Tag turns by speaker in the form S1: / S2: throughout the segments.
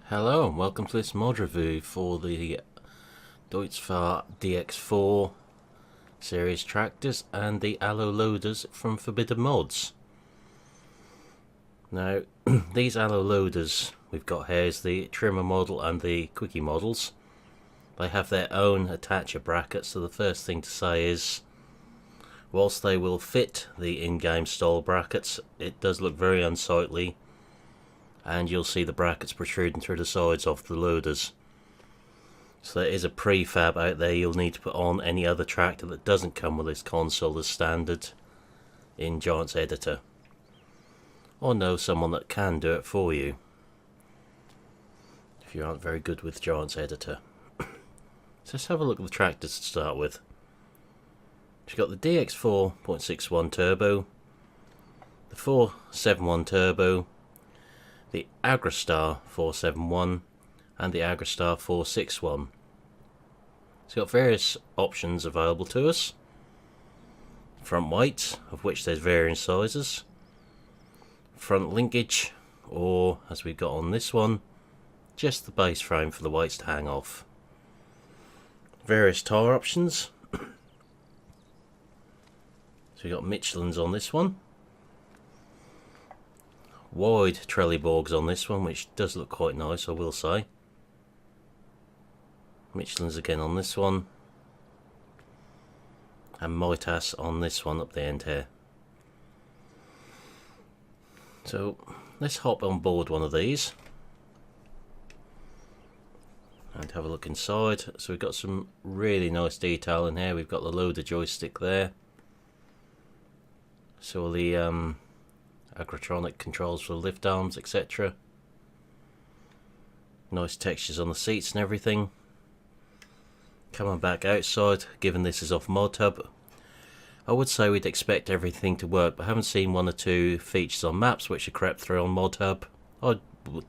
S1: Hello and welcome to this mod review for the Deutz Fahr DX4 series tractors and the alloy loaders from Forbidden Mods. Now these alloy loaders we've got here is the trimmer model and the Quicke models. They have their own attacher brackets, so the first thing to say is whilst they will fit the in-game style brackets, it does look very unsightly. And you'll see the brackets protruding through the sides of the loaders. So there is a prefab out there you'll need to put on any other tractor that doesn't come with this console as standard in Giant's Editor. Or know someone that can do it for you if you aren't very good with Giant's Editor. So let's have a look at the tractors to start with. You've got the DX4.61 Turbo, the 471 Turbo, the Agrostar 471 and the Agrostar 461. It's got various options available to us. Front weights, of which there's varying sizes. Front linkage, or as we've got on this one, just the base frame for the weights to hang off. Various tyre options. So we've got Michelin's on this one. Wide Trelleborgs on this one, which does look quite nice, I will say. Michelin's again on this one, and Mitas on this one up the end here. So let's hop on board one of these and have a look inside. So we've got some really nice detail in here. We've got the loader joystick there, so all the Agrotronic controls for the lift arms, etc. Nice textures on the seats and everything. Coming back outside, given this is off modhub, I would say we'd expect everything to work, but I haven't seen one or two features on maps which are crept through on modhub.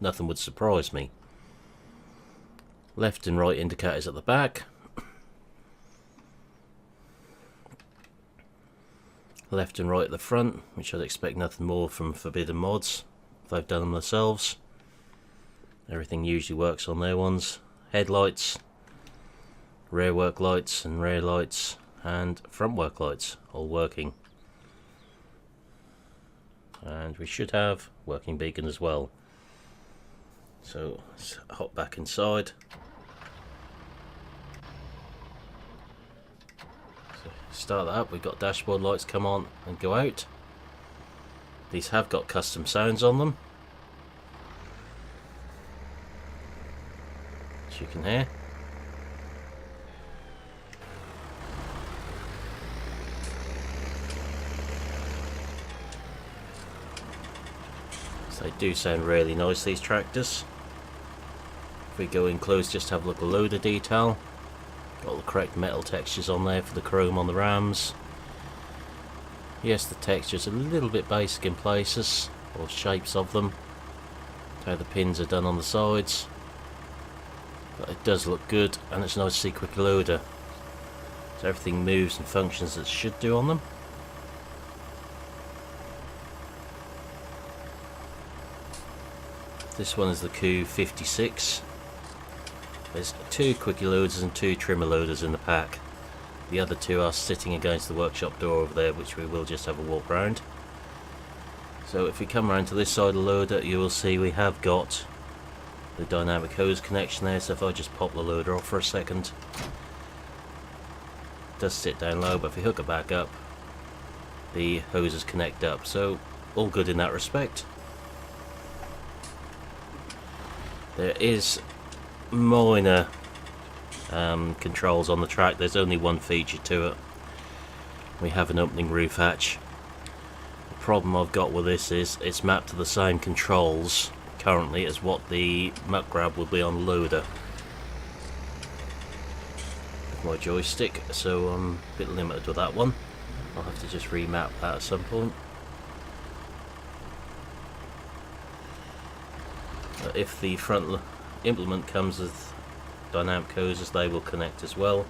S1: Nothing would surprise me. Left and right indicators at the back. Left and right at the front, which I'd expect nothing more from Forbidden Mods if they've done them themselves. Everything usually works on their ones. Headlights, rear work lights and rear lights, and front work lights all working. And we should have working beacon as well. So let's hop back inside. Start that up, we've got dashboard lights come on and go out. These have got custom sounds on them, as you can hear. So they do sound really nice, these tractors. If we go in close, just have a look at the loader detail. Got the correct metal textures on there for the chrome on the rams. Yes, the texture's a little bit basic in places, or shapes of them, how the pins are done on the sides, but it does look good, and it's nice to see Quicke loader, so everything moves and functions as it should do on them. This one is the K55. There's two Quicke loaders and two trimmer loaders in the pack. The other two are sitting against the workshop door over there, which we will just have a walk round. So if we come around to this side of the loader, you will see we have got the dynamic hose connection there. So if I just pop the loader off for a second, it does sit down low, but if we hook it back up, the hoses connect up. So all good in that respect. There is minor controls on the track. There's only one feature to it. We have an opening roof hatch. The problem I've got with this is it's mapped to the same controls currently as what the muck grab will be on loader with my joystick, so I'm a bit limited with that one. I'll have to just remap that at some point. But if the front implement comes with dynamic hoses, they will connect as well.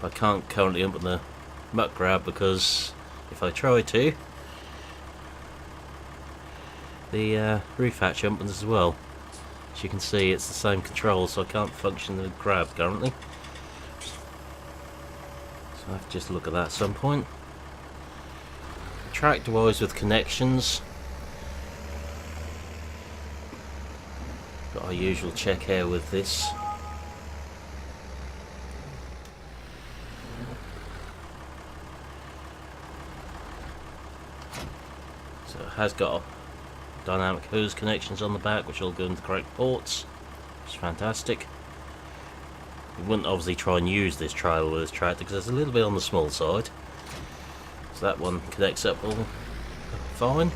S1: I can't currently open the muck grab because if I try to, the roof hatch opens as well. As you can see, it's the same control, so I can't function the grab currently. So I have to just look at that at some point. Tractor wise with connections, got our usual check here with this. So it has got dynamic hose connections on the back, which all go into the correct ports, which is fantastic. We wouldn't obviously try and use this trailer with this tractor because it's a little bit on the small side. So that one connects up all fine.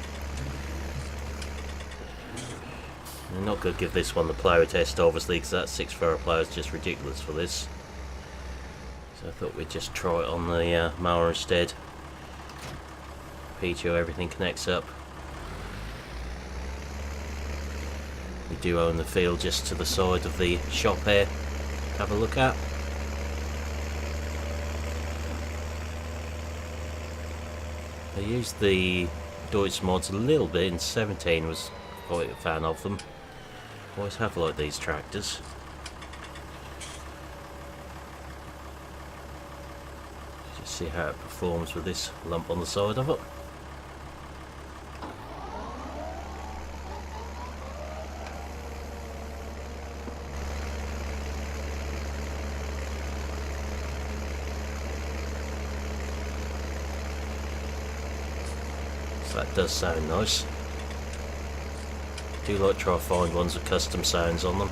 S1: I'm not going to give this one the plough test obviously, because that 6-throw plough is just ridiculous for this. So I thought we'd just try it on the mower instead. PTO, everything connects up. We do own the field just to the side of the shop here. Have a look at. I used the Deutz mods a little bit in 17, was quite a fan of them. Always have liked these tractors. Just see how it performs with this lump on the side of it. That does sound nice. Do like to try to find ones with custom sounds on them.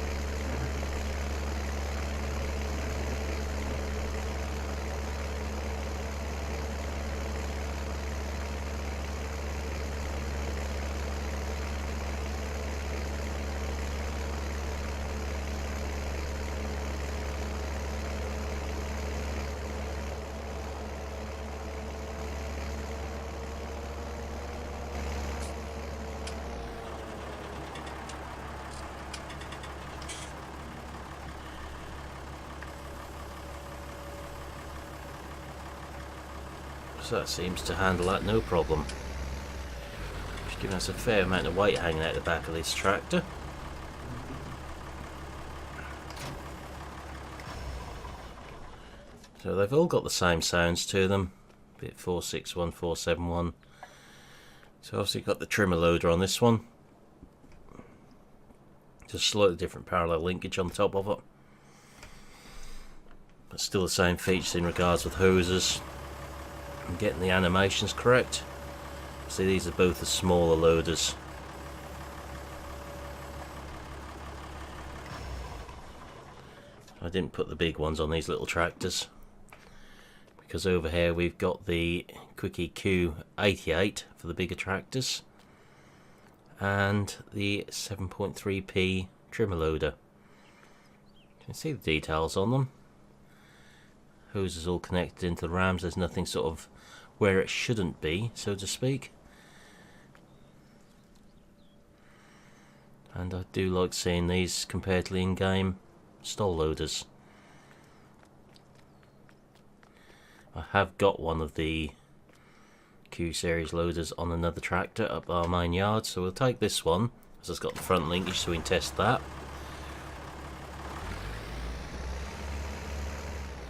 S1: So that seems to handle that no problem. Just giving us a fair amount of weight hanging out the back of this tractor. So they've all got the same sounds to them. Bit 461, 471. So obviously got the trimmer loader on this one. Just slightly different parallel linkage on top of it. But still the same features in regards with hoses. I'm getting the animations correct. See, these are both the smaller loaders. I didn't put the big ones on these little tractors because over here we've got the Quicke Q88 for the bigger tractors and the 7.3p trimmer loader. You can see the details on them. Hoses all connected into the rams. There's nothing sort of where it shouldn't be, so to speak. And I do like seeing these compared to the in-game stall loaders. I have got one of the Q series loaders on another tractor up our main yard, so we'll take this one as it's got the front linkage so we can test that.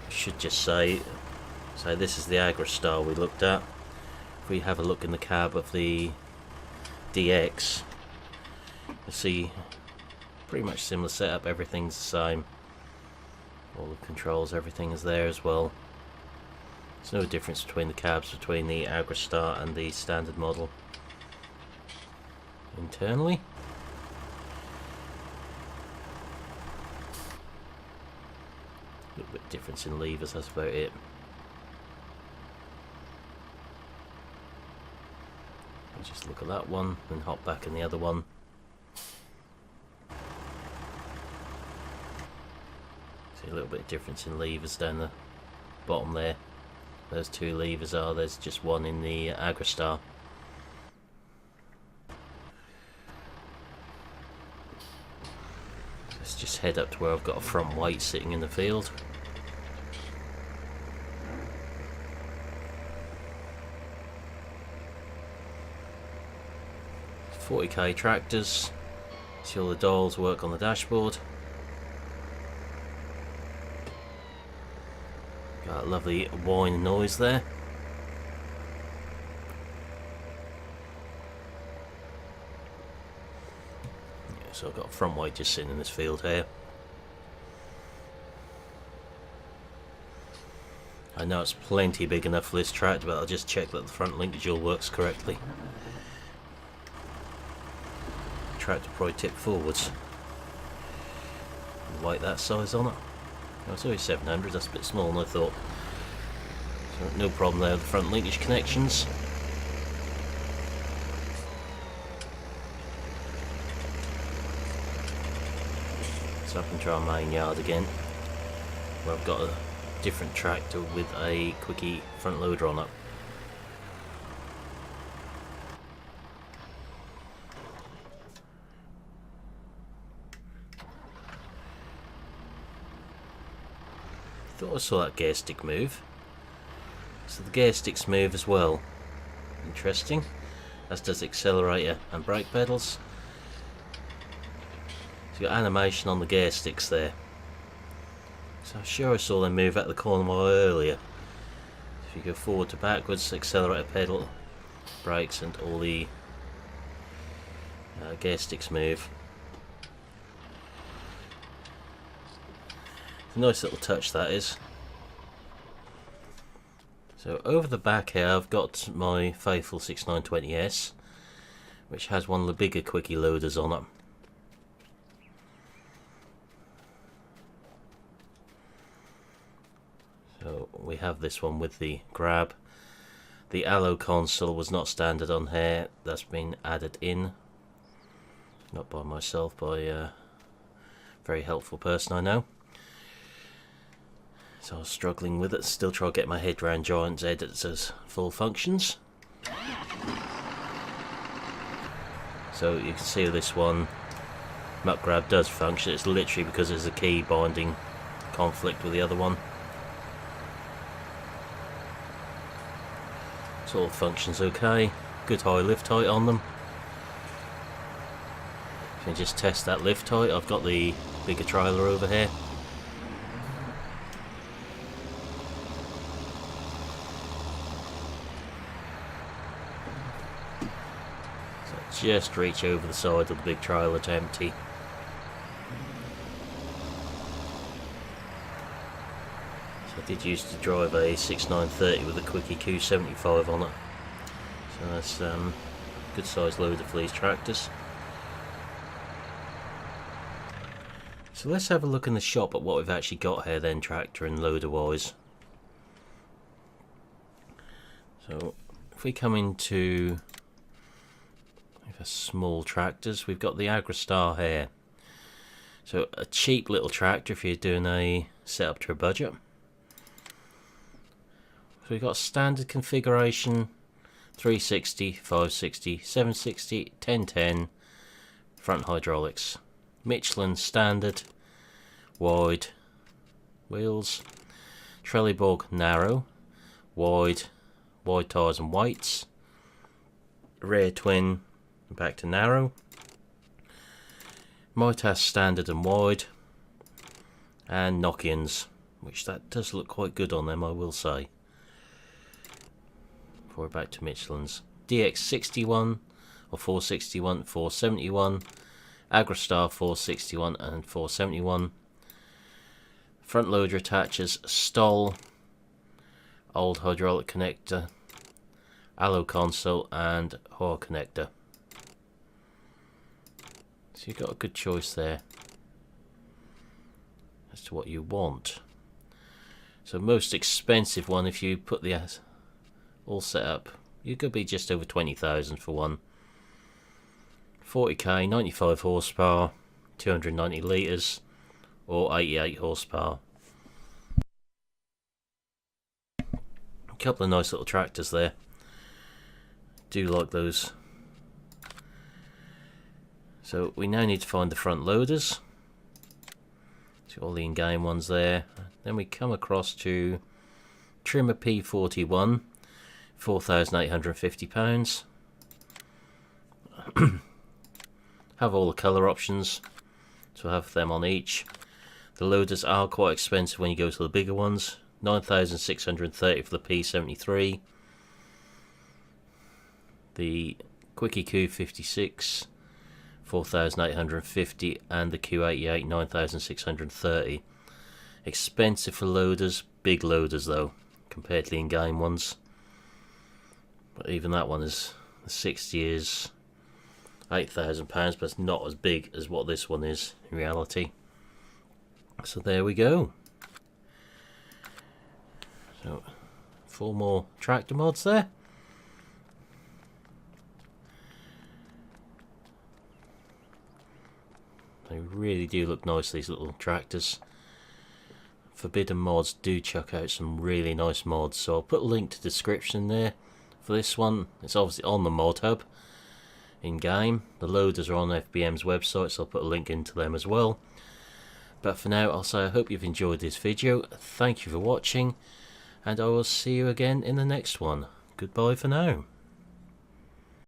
S1: Should just say this is the Agrostar we looked at. If we have a look in the cab of the DX, you'll see pretty much similar setup, everything's the same. All the controls, everything is there as well. There's no difference between the cabs between the Agrostar and the standard model internally. A little bit difference in levers, that's about it. I'll just look at that one and hop back in the other one. See a little bit of difference in levers down the bottom there. Those two levers are, there's just one in the Agrostar. Let's just head up to where I've got a front weight sitting in the field. 40k tractors, See all the dials work on the dashboard. Got a lovely whine noise there. Yeah, so I've got a front weight just sitting in this field here. I know it's plenty big enough for this tractor, but I'll just check that the front linkage all works correctly. The tractor probably tipped forwards. Like that size on it. Oh, it's only 700, that's a bit small than I thought. So no problem there with the front linkage connections. So up and try our main yard again, where I've got a different tractor with a Quicke front loader on it. Thought I saw that gear stick move. So the gear sticks move as well. Interesting. As does the accelerator and brake pedals. So you've got animation on the gear sticks there. So I'm sure I saw them move at the corner of my eye earlier. If you go forward to backwards, accelerator pedal, brakes, and all the gear sticks move. It's a nice little touch that is. So over the back here I've got my faithful 6920S, which has one of the bigger Quicke loaders on it. So we have this one with the grab. The allo console was not standard on here, that's been added in. Not by myself, by a very helpful person I know. So I was struggling with it, still trying to get my head around Giant's Editor's full functions. So you can see this one, muck grab does function, it's literally because there's a key binding conflict with the other one. So all functions okay, good high lift height on them. You can just test that lift height. I've got the bigger trailer over here. So just reach over the side of the big trailer to empty. I did used to drive a 6930 with a Quicke Q75 on it, so that's a good size loader for these tractors. So let's have a look in the shop at what we've actually got here then, tractor and loader wise. So if we come into small tractors, we've got the Agrostar here. So a cheap little tractor if you're doing a setup to a budget. So we've got standard configuration, 360, 560, 760, 1010, front hydraulics. Michelin standard, wide wheels. Trelleborg narrow, wide tyres and weights. Rear twin, back to narrow. Mitas standard and wide. And Nokians, which that does look quite good on them, I will say. Before we're back to Michelin's. DX61 or 461, 471, Agrostar 461 and 471. Front loader attaches Stoll, old hydraulic connector, allo console and Hoare connector. So you've got a good choice there as to what you want. So most expensive one, if you put the all set up, you could be just over 20,000 for one. 40k, 95 horsepower, 290 litres, or 88 horsepower. A couple of nice little tractors there. Do like those. So we now need to find the front loaders. See all the in-game ones there. Then we come across to Trimmer P41. £4,850. have all the colour options, so I have them on each. The loaders are quite expensive when you go to the bigger ones. 9,630 for the P73. The Quicke Q56, 4,850, and the Q88, 9,630. Expensive for loaders, big loaders though, compared to the in-game ones. But even that one is 60 is £8,000, but it's not as big as what this one is in reality. So there we go. So 4 more tractor mods there. They really do look nice, these little tractors. Forbidden Mods do chuck out some really nice mods, so I'll put a link to the description there for this one. It's obviously on the ModHub in game. The loaders are on FBM's website, so I'll put a link into them as well. But for now, I'll say I hope you've enjoyed this video. Thank you for watching, and I will see you again in the next one. Goodbye for now.